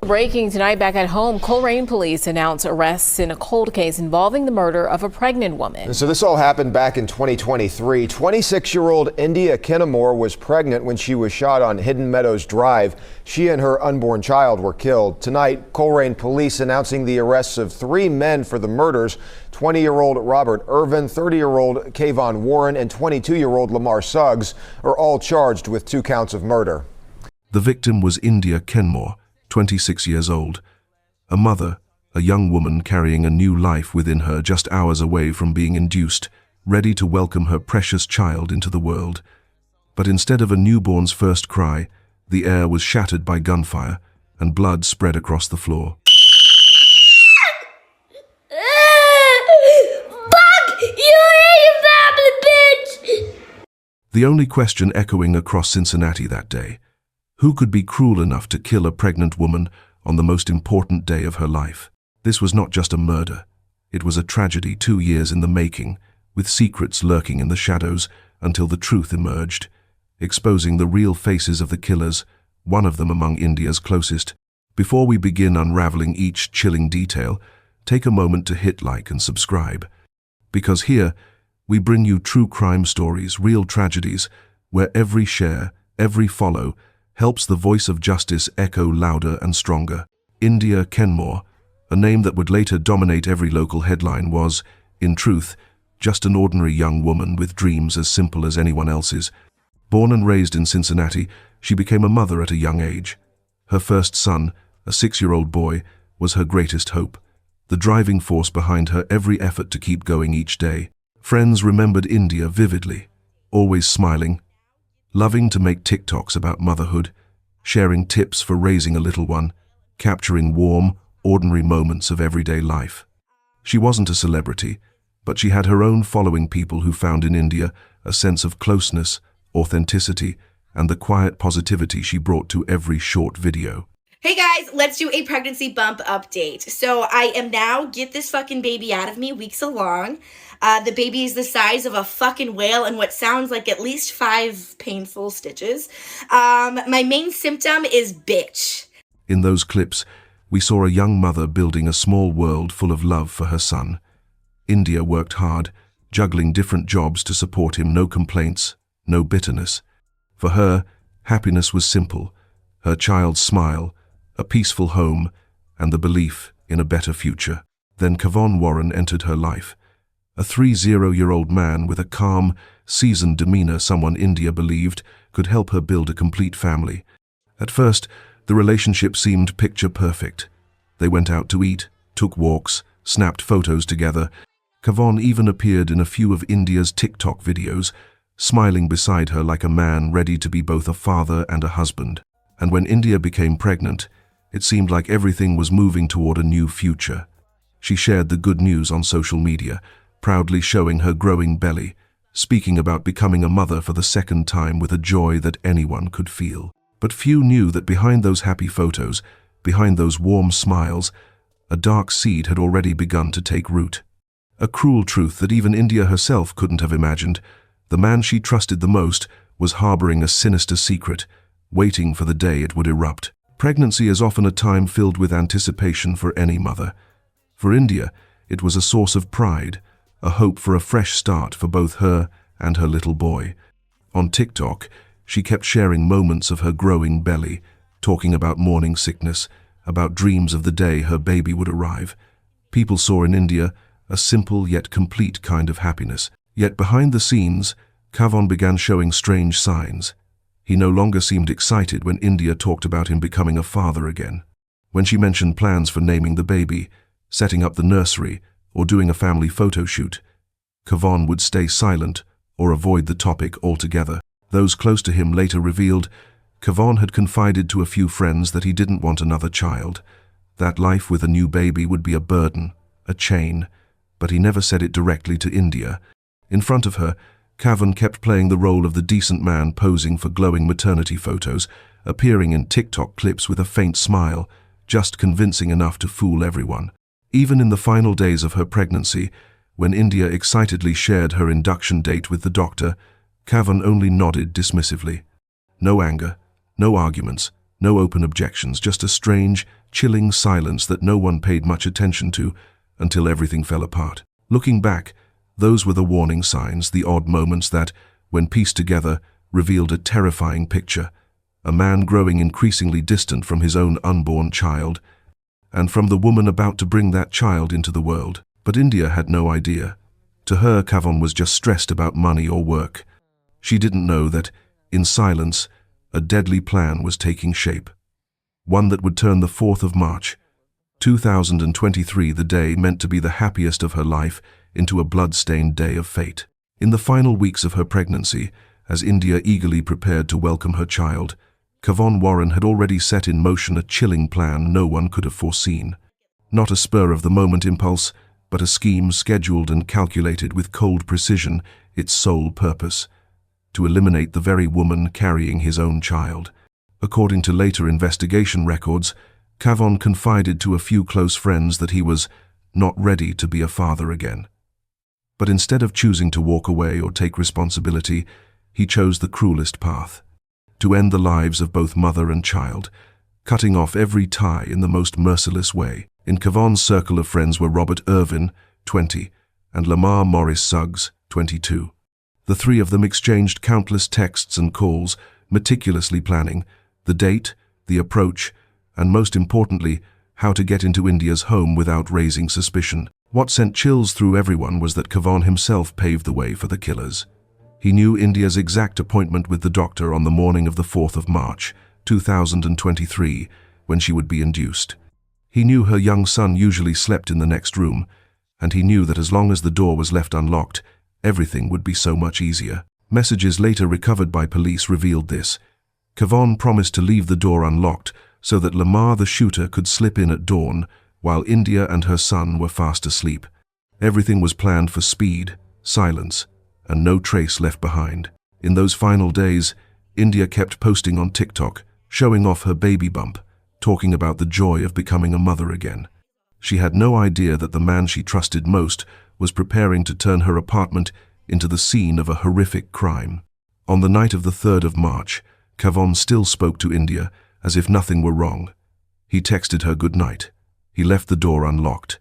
Breaking tonight back at home, Coleraine police announce arrests in a cold case involving the murder of a pregnant woman. So this all happened back in 2023. 26-year-old India Kinamore was pregnant when she was shot on Hidden Meadows Drive. She and her unborn child were killed. Tonight, Coleraine police announcing the arrests of 3 men for the murders. 20-year-old Robert Irvin, 30-year-old Kayvon Warren, and 22-year-old Lamar Suggs are all charged with 2 counts of murder. The victim was India Kenmore, 26 years old, a mother, a young woman carrying a new life within her just hours away from being induced, ready to welcome her precious child into the world. But instead of a newborn's first cry, the air was shattered by gunfire and blood spread across the floor. Fuck you, family, bitch! The only question echoing across Cincinnati that day: who could be cruel enough to kill a pregnant woman on the most important day of her life? This was not just a murder. It was a tragedy 2 years in the making, with secrets lurking in the shadows until the truth emerged, exposing the real faces of the killers, one of them among India's closest. Before we begin unraveling each chilling detail, take a moment to hit like and subscribe. Because here, we bring you true crime stories, real tragedies, where every share, every follow, helps the voice of justice echo louder and stronger. India Kenmore, a name that would later dominate every local headline, was, in truth, just an ordinary young woman with dreams as simple as anyone else's. Born and raised in Cincinnati, she became a mother at a young age. Her first son, a 6-year-old boy, was her greatest hope, the driving force behind her every effort to keep going each day. Friends remembered India vividly, always smiling, loving to make TikToks about motherhood, sharing tips for raising a little one, capturing warm, ordinary moments of everyday life. She wasn't a celebrity, but she had her own following, people who found in India a sense of closeness, authenticity, and the quiet positivity she brought to every short video. Hey guys, let's do a pregnancy bump update. So I am now, get this fucking baby out of me, weeks along. The baby is the size of a fucking whale and what sounds like at least 5 painful stitches. My main symptom is bitch. In those clips, we saw a young mother building a small world full of love for her son. India worked hard, juggling different jobs to support him. No complaints, no bitterness. For her, happiness was simple: her child's smile, a peaceful home, and the belief in a better future. Then Kayvon Warren entered her life. A 30-year-old man with a calm, seasoned demeanor, someone India believed could help her build a complete family. At first, the relationship seemed picture perfect. They went out to eat, took walks, snapped photos together. Kayvon even appeared in a few of India's TikTok videos, smiling beside her like a man ready to be both a father and a husband. And when India became pregnant, it seemed like everything was moving toward a new future. She shared the good news on social media, proudly showing her growing belly, speaking about becoming a mother for the second time with a joy that anyone could feel. But few knew that behind those happy photos, behind those warm smiles, a dark seed had already begun to take root. A cruel truth that even India herself couldn't have imagined. The man she trusted the most was harboring a sinister secret, waiting for the day it would erupt. Pregnancy is often a time filled with anticipation for any mother. For India, it was a source of pride, a hope for a fresh start for both her and her little boy. On TikTok, she kept sharing moments of her growing belly, talking about morning sickness, about dreams of the day her baby would arrive. People saw in India a simple yet complete kind of happiness. Yet behind the scenes, Kayvon began showing strange signs. He no longer seemed excited when India talked about him becoming a father again. When she mentioned plans for naming the baby, setting up the nursery, or doing a family photo shoot, Kayvon would stay silent or avoid the topic altogether. Those close to him later revealed Kayvon had confided to a few friends that he didn't want another child. That life with a new baby would be a burden, a chain, but he never said it directly to India. In front of her, Kayvon kept playing the role of the decent man posing for glowing maternity photos, appearing in TikTok clips with a faint smile, just convincing enough to fool everyone. Even in the final days of her pregnancy, when India excitedly shared her induction date with the doctor, Kayvon only nodded dismissively. No anger, no arguments, no open objections, just a strange, chilling silence that no one paid much attention to until everything fell apart. Looking back, those were the warning signs, the odd moments that, when pieced together, revealed a terrifying picture. A man growing increasingly distant from his own unborn child, and from the woman about to bring that child into the world. But India had no idea. To her, Kavon was just stressed about money or work. She didn't know that, in silence, a deadly plan was taking shape. One that would turn the 4th of March, 2023, the day meant to be the happiest of her life, into a blood-stained day of fate. In the final weeks of her pregnancy, as India eagerly prepared to welcome her child, Kavon Warren had already set in motion a chilling plan no one could have foreseen. Not a spur-of-the-moment impulse, but a scheme scheduled and calculated with cold precision, its sole purpose: to eliminate the very woman carrying his own child. According to later investigation records, Kavon confided to a few close friends that he was not ready to be a father again. But instead of choosing to walk away or take responsibility, he chose the cruelest path: to end the lives of both mother and child, cutting off every tie in the most merciless way. In Kavon's circle of friends were Robert Irvin, 20, and Lamar Morris Suggs, 22. The three of them exchanged countless texts and calls, meticulously planning the date, the approach, and most importantly, how to get into India's home without raising suspicion. What sent chills through everyone was that Kavon himself paved the way for the killers. He knew India's exact appointment with the doctor on the morning of the 4th of March, 2023, when she would be induced. He knew her young son usually slept in the next room, and he knew that as long as the door was left unlocked, everything would be so much easier. Messages later recovered by police revealed this. Kavon promised to leave the door unlocked so that Lamar the shooter could slip in at dawn, while India and her son were fast asleep. Everything was planned for speed, silence, and no trace left behind. In those final days, India kept posting on TikTok, showing off her baby bump, talking about the joy of becoming a mother again. She had no idea that the man she trusted most was preparing to turn her apartment into the scene of a horrific crime. On the night of the 3rd of March, Kavon still spoke to India as if nothing were wrong. He texted her good night. He left the door unlocked.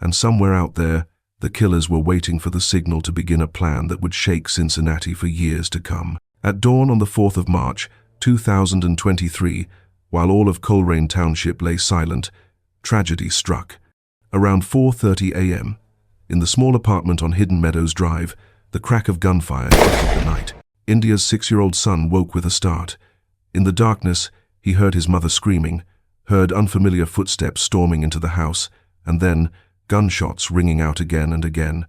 And somewhere out there, the killers were waiting for the signal to begin a plan that would shake Cincinnati for years to come. At dawn on the 4th of March, 2023, while all of Coleraine Township lay silent, tragedy struck. Around 4:30 a.m., in the small apartment on Hidden Meadows Drive, the crack of gunfire echoed the night. India's 6-year-old son woke with a start. In the darkness, he heard his mother screaming, heard unfamiliar footsteps storming into the house, and then gunshots ringing out again and again.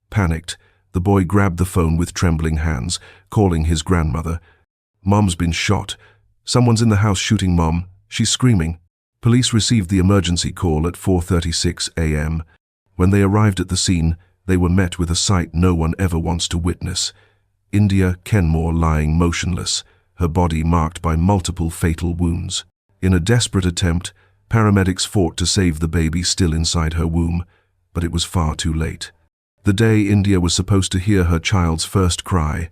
Panicked, the boy grabbed the phone with trembling hands, calling his grandmother. "Mom's been shot. Someone's in the house shooting Mom. She's screaming." Police received the emergency call at 4:36 a.m. When they arrived at the scene, they were met with a sight no one ever wants to witness. India Kenmore lying motionless, her body marked by multiple fatal wounds. In a desperate attempt, paramedics fought to save the baby still inside her womb, but it was far too late. The day India was supposed to hear her child's first cry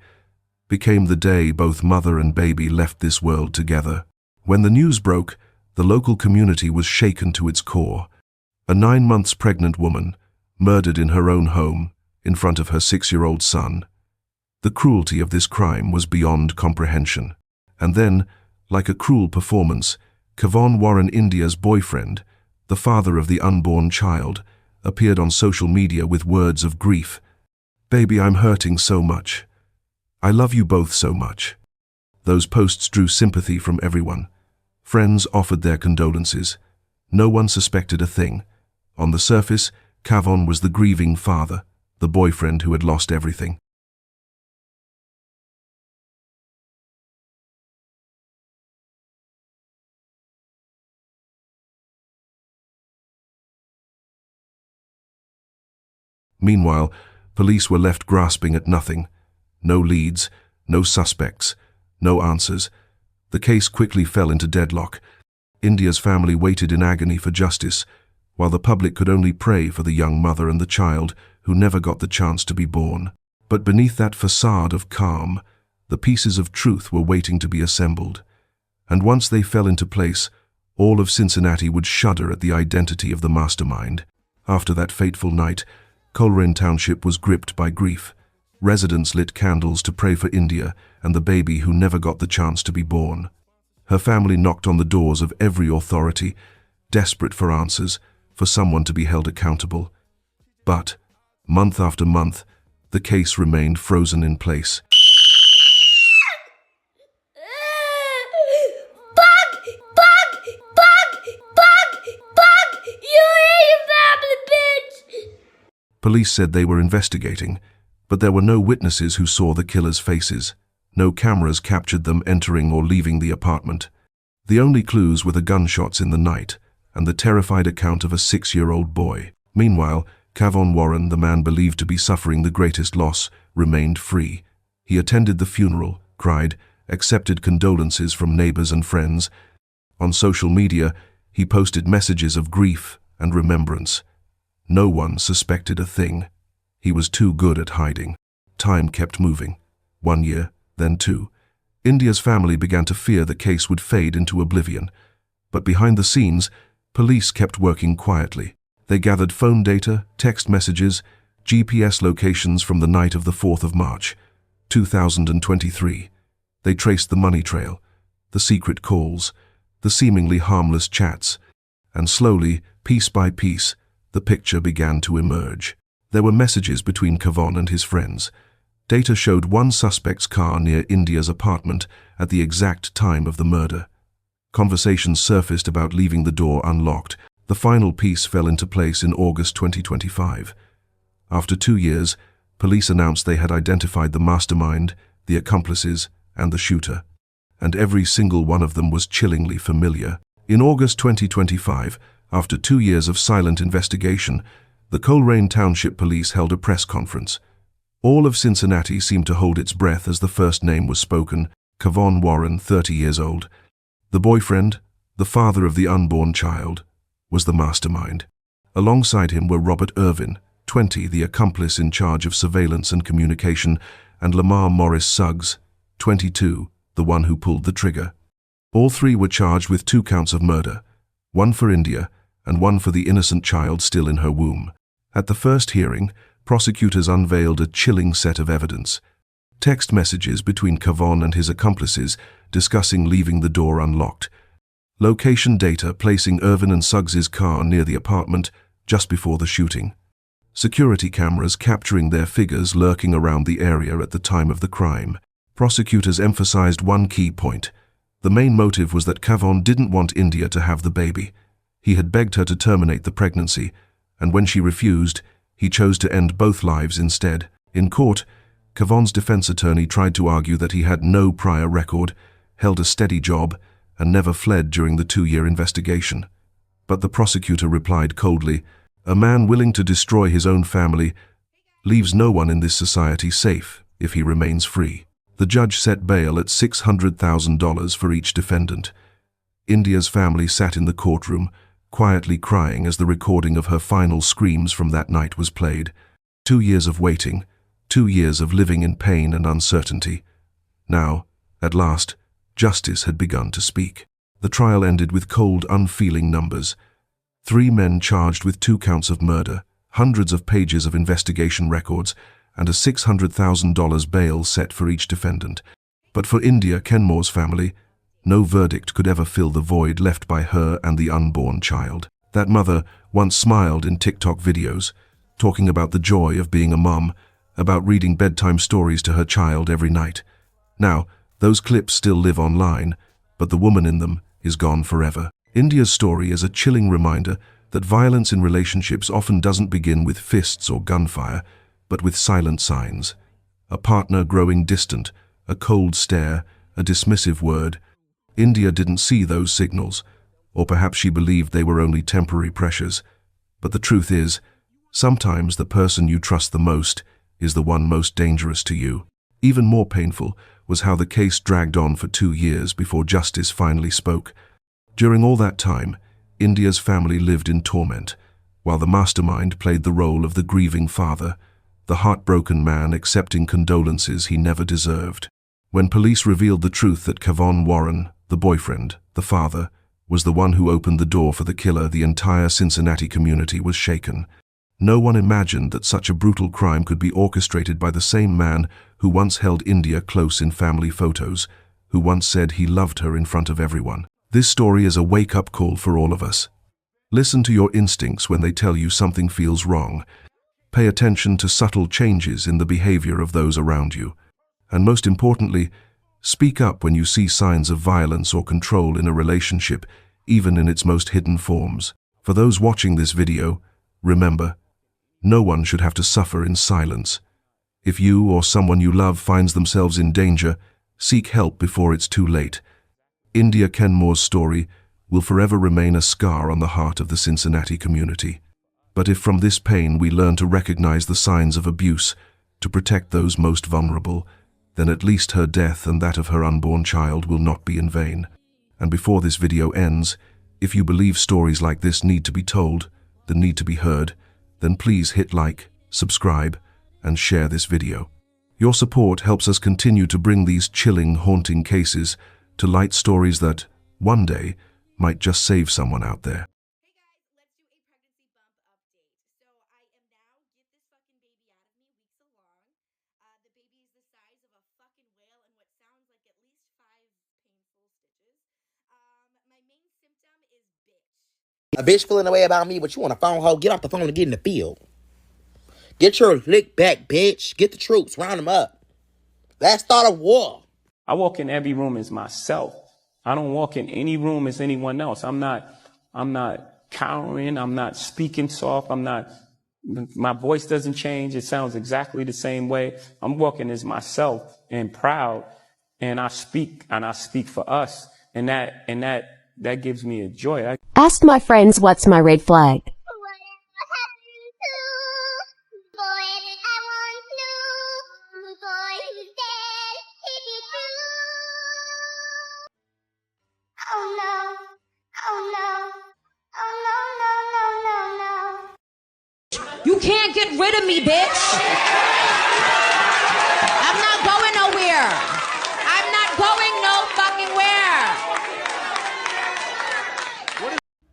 became the day both mother and baby left this world together. When the news broke, the local community was shaken to its core. A 9 months pregnant woman, murdered in her own home, in front of her 6-year-old son. The cruelty of this crime was beyond comprehension. And then, like a cruel performance, Kavon Warren, India's boyfriend, the father of the unborn child, appeared on social media with words of grief. "Baby, I'm hurting so much. I love you both so much." Those posts drew sympathy from everyone. Friends offered their condolences. No one suspected a thing. On the surface, Kavon was the grieving father, the boyfriend who had lost everything. Meanwhile, police were left grasping at nothing. No leads, no suspects, no answers. The case quickly fell into deadlock. India's family waited in agony for justice, while the public could only pray for the young mother and the child who never got the chance to be born. But beneath that facade of calm, the pieces of truth were waiting to be assembled. And once they fell into place, All of Cincinnati would shudder at the identity of the mastermind. After that fateful night, Coleraine Township was gripped by grief. Residents lit candles to pray for India and the baby who never got the chance to be born. Her family knocked on the doors of every authority, desperate for answers, for someone to be held accountable. But, month after month, the case remained frozen in place. Police said they were investigating, but there were no witnesses who saw the killers' faces. No cameras captured them entering or leaving the apartment. The only clues were the gunshots in the night and the terrified account of a 6-year-old boy. Meanwhile, Kavon Warren, the man believed to be suffering the greatest loss, remained free. He attended the funeral, cried, accepted condolences from neighbors and friends. On social media, he posted messages of grief and remembrance. No one suspected a thing. He was too good at hiding. Time kept moving. 1 year, then 2. India's family began to fear the case would fade into oblivion. But behind the scenes, police kept working quietly. They gathered phone data, text messages, GPS locations from the night of the 4th of March, 2023. They traced the money trail, the secret calls, the seemingly harmless chats, and slowly, piece by piece, the picture began to emerge. There were messages between Kavon and his friends. Data showed one suspect's car near India's apartment at the exact time of the murder. Conversations surfaced about leaving the door unlocked. The final piece fell into place in August 2025. After 2 years, police announced they had identified the mastermind, the accomplices, and the shooter. And every single one of them was chillingly familiar. In August 2025, after 2 years of silent investigation, the Coleraine Township Police held a press conference. All of Cincinnati seemed to hold its breath as the first name was spoken, Kavon Warren, 30 years old. The boyfriend, the father of the unborn child, was the mastermind. Alongside him were Robert Irvin, 20, the accomplice in charge of surveillance and communication, and Lamar Morris Suggs, 22, the one who pulled the trigger. All three were charged with 2 counts of murder, one for India and one for the innocent child still in her womb. At the first hearing, prosecutors unveiled a chilling set of evidence. Text messages between Kavon and his accomplices discussing leaving the door unlocked. Location data placing Irvin and Suggs's car near the apartment just before the shooting. Security cameras capturing their figures lurking around the area at the time of the crime. Prosecutors emphasized one key point. The main motive was that Kavon didn't want India to have the baby. He had begged her to terminate the pregnancy, and when she refused, he chose to end both lives instead. In court, Kavon's defense attorney tried to argue that he had no prior record, held a steady job, and never fled during the 2-year investigation. But the prosecutor replied coldly, "A man willing to destroy his own family leaves no one in this society safe if he remains free." The judge set bail at $600,000 for each defendant. India's family sat in the courtroom, quietly crying as the recording of her final screams from that night was played. 2 years of waiting, 2 years of living in pain and uncertainty. Now, at last, justice had begun to speak. The trial ended with cold, unfeeling numbers. 3 men charged with 2 counts of murder, hundreds of pages of investigation records, and a $600,000 bail set for each defendant. But for India Kenmore's family, no verdict could ever fill the void left by her and the unborn child. That mother once smiled in TikTok videos, talking about the joy of being a mom, about reading bedtime stories to her child every night. Now, those clips still live online, but the woman in them is gone forever. India's story is a chilling reminder that violence in relationships often doesn't begin with fists or gunfire, but with silent signs. A partner growing distant, a cold stare, a dismissive word. India didn't see those signals, or perhaps she believed they were only temporary pressures. But the truth is, sometimes the person you trust the most is the one most dangerous to you. Even more painful was how the case dragged on for 2 years before justice finally spoke. During all that time, India's family lived in torment, while the mastermind played the role of the grieving father, the heartbroken man accepting condolences he never deserved. When police revealed the truth that Kavon Warren, the boyfriend, the father, was the one who opened the door for the killer. The entire Cincinnati community was shaken. No one imagined that such a brutal crime could be orchestrated by the same man who once held India close in family photos, who once said he loved her in front of everyone. This story is a wake-up call for all of us. Listen to your instincts when they tell you something feels wrong. Pay attention to subtle changes in the behavior of those around you. And most importantly, speak up when you see signs of violence or control in a relationship, even in its most hidden forms. For those watching this video, remember, no one should have to suffer in silence. If you or someone you love finds themselves in danger, seek help before it's too late. India Kenmore's story will forever remain a scar on the heart of the Cincinnati community. But if from this pain we learn to recognize the signs of abuse, to protect those most vulnerable, then at least her death and that of her unborn child will not be in vain. And before this video ends, if you believe stories like this need to be told, that need to be heard, then please hit like, subscribe, and share this video. Your support helps us continue to bring these chilling, haunting cases to light, stories that, one day, might just save someone out there. A bitch feeling the way about me, but you want a phone hoe? Get off the phone and get in the field. Get your lick back, bitch. Get the troops. Round them up. Let's start a war. I walk in every room as myself. I don't walk in any room as anyone else. I'm not cowering. I'm not speaking soft. My voice doesn't change. It sounds exactly the same way. I'm walking as myself and proud. And I speak for us. And that gives me a joy. Ask my friends what's my red flag. You can't get rid of me, bitch. I'm not going nowhere. I'm not going no fucking where.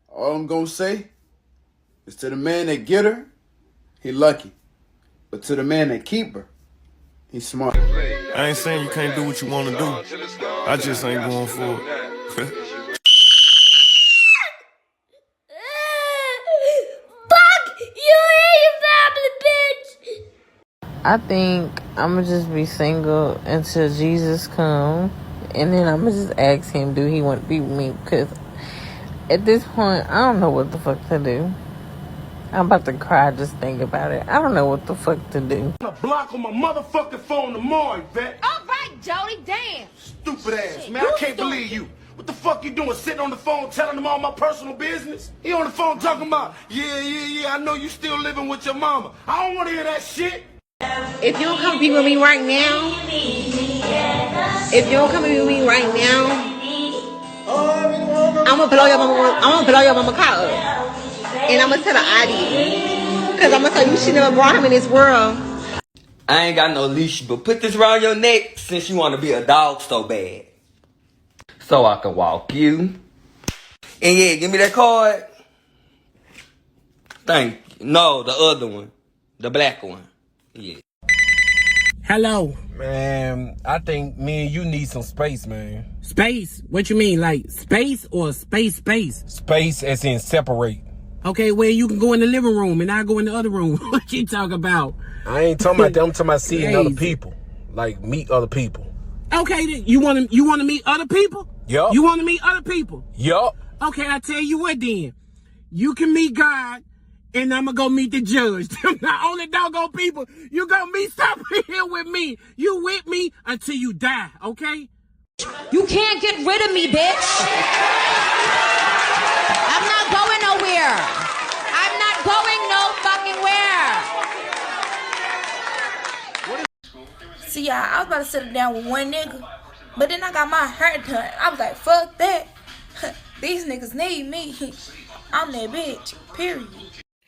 All I'm gonna say is to the man that get her, he lucky. But to the man that keep her, he's smart. I ain't saying you can't do what you want to do. I just ain't going for it. I think I'ma just be single until Jesus come, and then I'ma just ask him, do he want to be with me? Because at this point, I don't know what the fuck to do. I'm about to cry just thinking about it. I don't know what the fuck to do. I'm a block on my motherfucking phone tomorrow, Yvette. All right, Jody, damn. Stupid ass, man. I can't believe you. What the fuck you doing? Sitting on the phone telling them all my personal business? He on the phone talking about, yeah, I know you still living with your mama. I don't want to hear that shit. If you don't come be with me right now, I'm gonna blow your mama car up. And I'm gonna tell her I did. Because I'm gonna tell you she never brought him in this world. I ain't got no leash, but put this around your neck since you want to be a dog so bad. So I can walk you. And yeah, give me that card. Thank you. No, the other one. The black one. Yeah. Hello. Man, I think me and you need some space, man. Space? What you mean, like space or space? Space as in separate. Okay, well, you can go in the living room and I go in the other room. What you talking about? I ain't talking about that. I'm talking about seeing other people. Like, meet other people. Okay, then you want to meet other people? Yup. You want to meet other people? Yup. Okay, I tell you what then. You can meet God, and I'm going to go meet the judge. Them the only doggone people. You going to meet somebody here with me. You with me until you die, okay? You can't get rid of me, bitch. I'm not going nowhere. I'm not going no fucking where. See, I was about to sit down with one nigga, but then I got my hair done. I was like, fuck that. These niggas need me. I'm that bitch, period.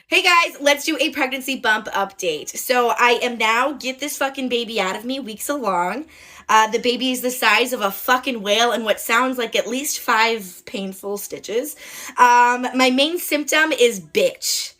Hey guys, let's do a pregnancy bump update. So I am now, get this fucking baby out of me weeks along. The baby is the size of a fucking whale and what sounds like at least 5 painful stitches. My main symptom is bitch.